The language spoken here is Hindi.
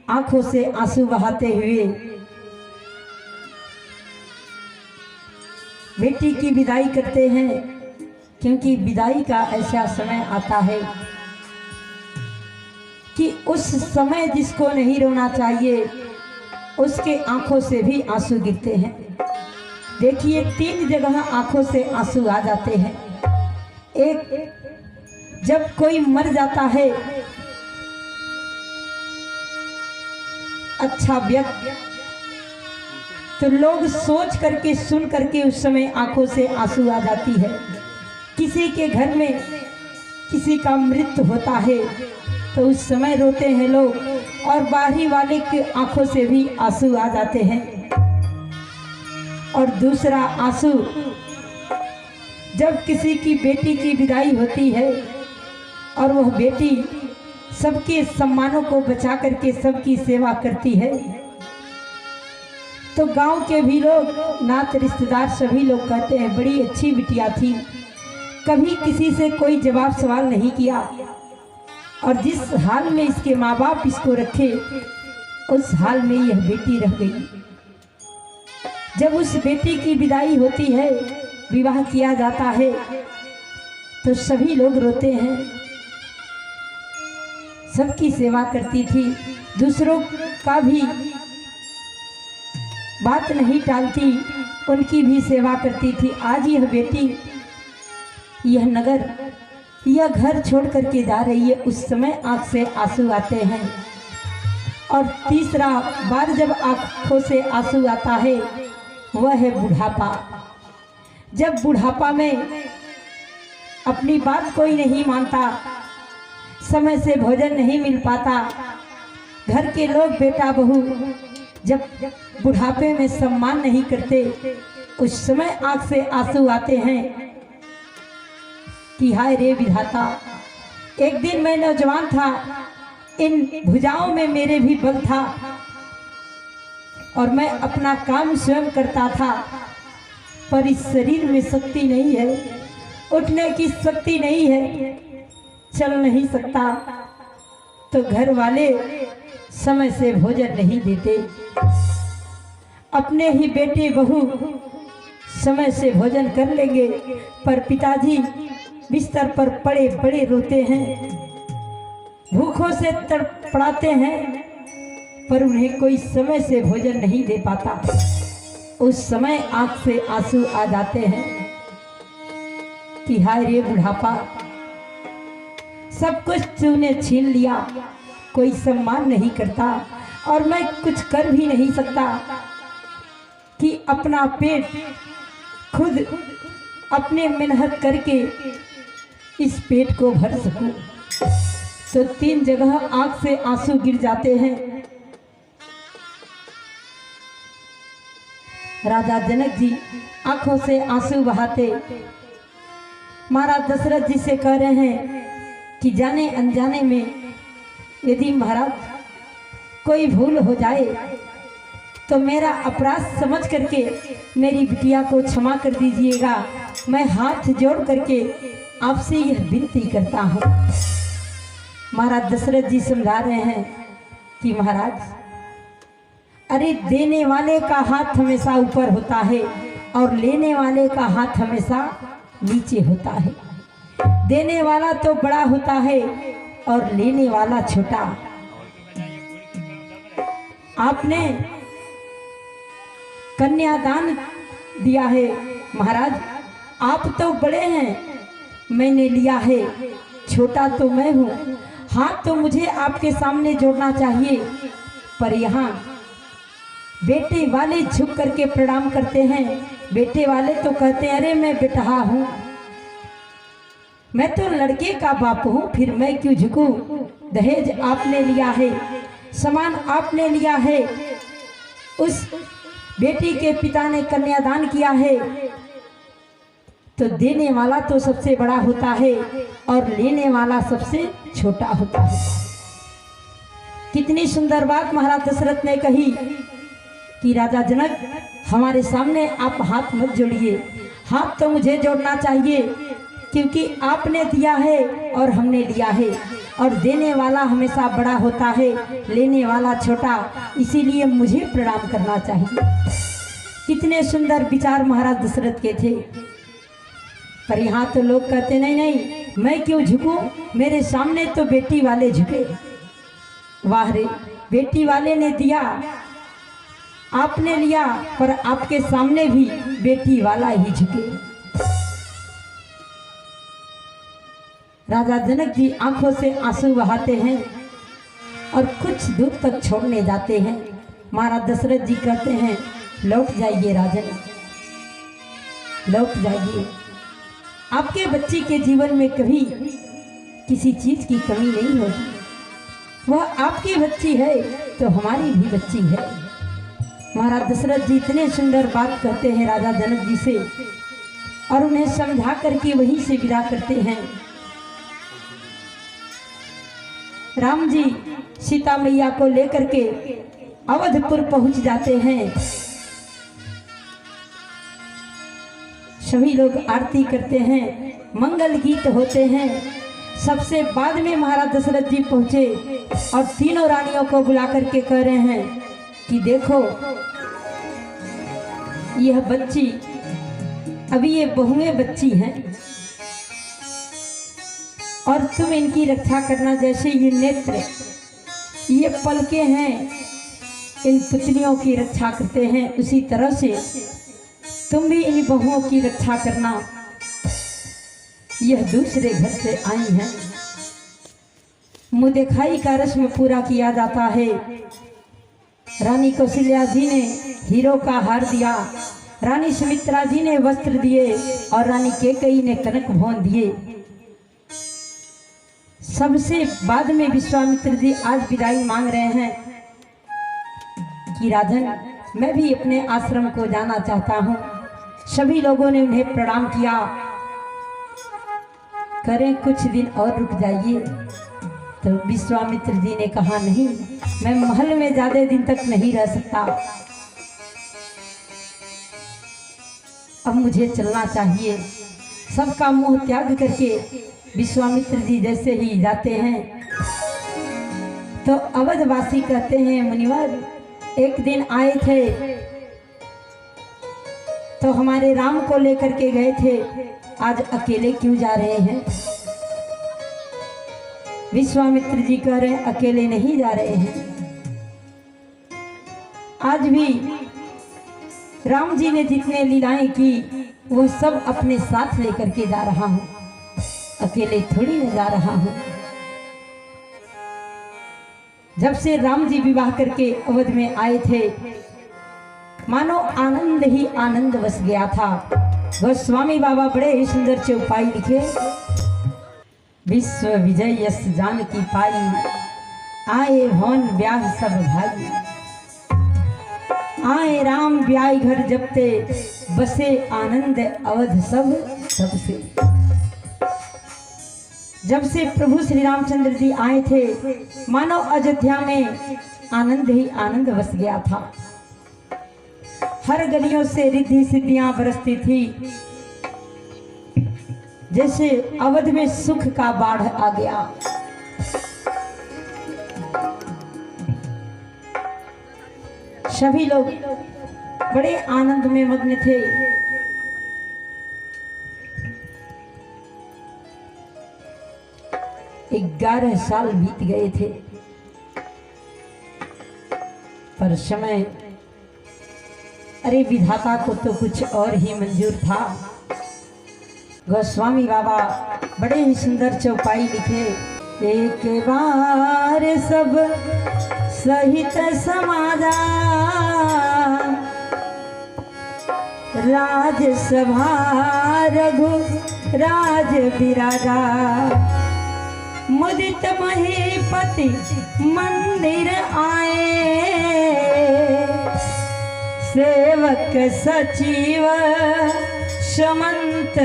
आंखों से आंसू बहाते हुए बेटी की विदाई करते हैं, क्योंकि विदाई का ऐसा समय आता है कि उस समय जिसको नहीं रोना चाहिए उसके आंखों से भी आंसू गिरते हैं। देखिए 3 जगह आंखों से आंसू आ जाते हैं। एक, जब कोई मर जाता है अच्छा व्यक्ति, तो लोग सोच करके सुन करके उस समय आंखों से आंसू आ जाती है। किसी के घर में किसी का मृत्यु होता है तो उस समय रोते हैं लोग, और बाहरी वाले की आंखों से भी आंसू आ जाते हैं। और दूसरा आंसू जब किसी की बेटी की विदाई होती है और वह बेटी सबके सम्मानों को बचा करके सबकी सेवा करती है, तो गांव के भी लोग, नात रिश्तेदार सभी लोग कहते हैं बड़ी अच्छी बिटिया थी, कभी किसी से कोई जवाब सवाल नहीं किया, और जिस हाल में इसके माँ बाप इसको रखे उस हाल में यह बेटी रह गई। जब उस बेटी की विदाई होती है, विवाह किया जाता है, तो सभी लोग रोते हैं। सबकी सेवा करती थी, दूसरों का भी बात नहीं टालती, उनकी भी सेवा करती थी। आज यह बेटी यह नगर, यह घर छोड़ करके जा रही है, उस समय आंख से आंसू आते हैं। और तीसरा बार जब आंखों से आंसू आता है वह है बुढ़ापा। जब बुढ़ापा में अपनी बात कोई नहीं मानता, समय से भोजन नहीं मिल पाता, घर के लोग बेटा बहू जब बुढ़ापे में सम्मान नहीं करते, उस समय आंख से आंसू आते हैं कि हाय रे विधाता, एक दिन मैं नौजवान था, इन भुजाओं में मेरे भी बल था और मैं अपना काम स्वयं करता था, पर इस शरीर में शक्ति नहीं है, उठने की शक्ति नहीं है, चल नहीं सकता, तो घर वाले समय से भोजन नहीं देते। अपने ही बेटे बहू समय से भोजन कर लेंगे, पर पिताजी बिस्तर पर पड़े पड़े रोते हैं, भूखों से तड़पड़ाते हैं, पर उन्हें कोई समय से भोजन नहीं दे पाता। उस समय आंख से आंसू आ जाते हैं कि हाय रे बुढ़ापा, सब कुछ तूने छीन लिया, कोई सम्मान नहीं करता, और मैं कुछ कर भी नहीं सकता कि अपना पेट खुद अपने मेहनत करके इस पेट को भर सकूं। तो 3 जगह आंख से आंसू गिर जाते हैं। राजा जनक जी आंखों से आंसू बहाते महाराज दशरथ जी से कह रहे हैं कि जाने अनजाने में यदि महाराज कोई भूल हो जाए तो मेरा अपराध समझ करके मेरी बिटिया को क्षमा कर दीजिएगा। मैं हाथ जोड़ करके आपसे यह विनती करता हूँ। महाराज दशरथ जी समझा रहे हैं कि महाराज, अरे देने वाले का हाथ हमेशा ऊपर होता है और लेने वाले का हाथ हमेशा नीचे होता है। देने वाला तो बड़ा होता है और लेने वाला छोटा। आपने कन्यादान दिया है महाराज, आप तो बड़े हैं, मैंने लिया है, छोटा तो मैं हूँ, हाथ तो मुझे आपके सामने जोड़ना चाहिए, पर यहाँ बेटे वाले झुक करके प्रणाम करते हैं। बेटे वाले तो कहते हैं अरे मैं बेटहा हूँ, मैं तो लड़के का बाप हूँ, फिर मैं क्यों झुकूं? दहेज आपने लिया है, सामान आपने लिया है, उस बेटी के पिता ने कन्यादान किया है, तो देने वाला तो सबसे बड़ा होता है और लेने वाला सबसे छोटा होता है। कितनी सुंदर बात महाराज दशरथ ने कही कि राजा जनक, हमारे सामने आप हाथ मत जोड़िए, हाथ तो मुझे जोड़ना चाहिए, क्योंकि आपने दिया है और हमने लिया है। और देने वाला हमेशा बड़ा होता है, लेने वाला छोटा, इसीलिए मुझे प्रणाम करना चाहिए। कितने सुंदर विचार महाराज दशरथ के थे। पर यहाँ तो लोग कहते नहीं नहीं, मैं क्यों झुकूं, मेरे सामने तो बेटी वाले झुके। वाह रे, बेटी वाले ने दिया, आपने लिया, पर आपके सामने भी बेटी वाला ही झुके। राजा जनक जी आंखों से आंसू बहाते हैं और कुछ दूर तक छोड़ने जाते हैं। महाराज दशरथ जी कहते हैं, लौट जाइए राजन, लौट जाइए। आपके बच्चे के जीवन में कभी किसी चीज की कमी नहीं होगी। वह आपकी बच्ची है तो हमारी भी बच्ची है। महाराज दशरथ जी इतने सुंदर बात कहते हैं राजा जनक जी से और उन्हें समझा करके वहीं से विदा करते हैं। राम जी सीता मैया को लेकर के अवधपुर पहुंच जाते हैं। सभी लोग आरती करते हैं, मंगल गीत होते हैं। सबसे बाद में महाराज दशरथ जी पहुंचे और तीनों रानियों को बुला करके कह रहे हैं कि देखो, यह बच्ची, अभी ये बहुएं बच्ची हैं और तुम इनकी रक्षा करना। जैसे ये नेत्र, ये पलके हैं, इन पुतलियों की रक्षा करते हैं, उसी तरह से तुम भी इन बहुओं की रक्षा करना। यह दूसरे घर से आई हैं। मुँह दिखाई का रस्म पूरा किया जाता है। रानी कौशल्या जी ने हीरो का हार दिया, रानी सुमित्रा जी ने वस्त्र दिए और रानी कैकेयी ने कनक भवन दिए। सबसे बाद में विश्वामित्र जी आज विदाई मांग रहे हैं कि राजन, मैं भी अपने आश्रम को जाना चाहता हूँ। सभी लोगों ने उन्हें प्रणाम किया। करें कुछ दिन और रुक जाइए। तो विश्वामित्र जी ने कहा, नहीं, मैं महल में ज्यादा दिन तक नहीं रह सकता, अब मुझे चलना चाहिए। सबका मोह त्याग करके विश्वामित्र जी जैसे ही जाते हैं तो अवधवासी कहते हैं, मुनिवर, एक दिन आए थे तो हमारे राम को लेकर के गए थे, आज अकेले क्यों जा रहे हैं? विश्वामित्र जी कह रहे हैं, अकेले नहीं जा रहे हैं। आज भी राम जी ने जितने लीलाएं की वो सब अपने साथ लेकर के जा रहा हूं, अकेले थोड़ी न जा रहा हूं। जब से राम जी विवाह करके अवध में आए थे, मानो आनंद ही आनंद बस गया था। गोस्वामी बाबा बड़े ही सुंदर चौपाई लिखे, विश्व विजय यश जान की पाई, आए भवन ब्याह सब भाई। आए राम ब्याह घर जबते, बसे आनंद अवध सब सबसे। जब से प्रभु श्री रामचंद्र जी आए थे, मानो अयोध्या में आनंद ही आनंद बस गया था। हर गलियों से रिद्धि सिद्धियां बरसती थी, जैसे अवध में सुख का बाढ़ आ गया। सभी लोग बड़े आनंद में मग्न थे। 11 साल बीत गए थे, पर समय, अरे विधाता को तो कुछ और ही मंजूर था। गोस्वामी बाबा बड़े ही सुंदर चौपाई लिखे, एक बार सब सहित समाजा, राजसभा रघु राज विराजा। मुदित महीपति मंदिर आए, सेवक सचिव समंत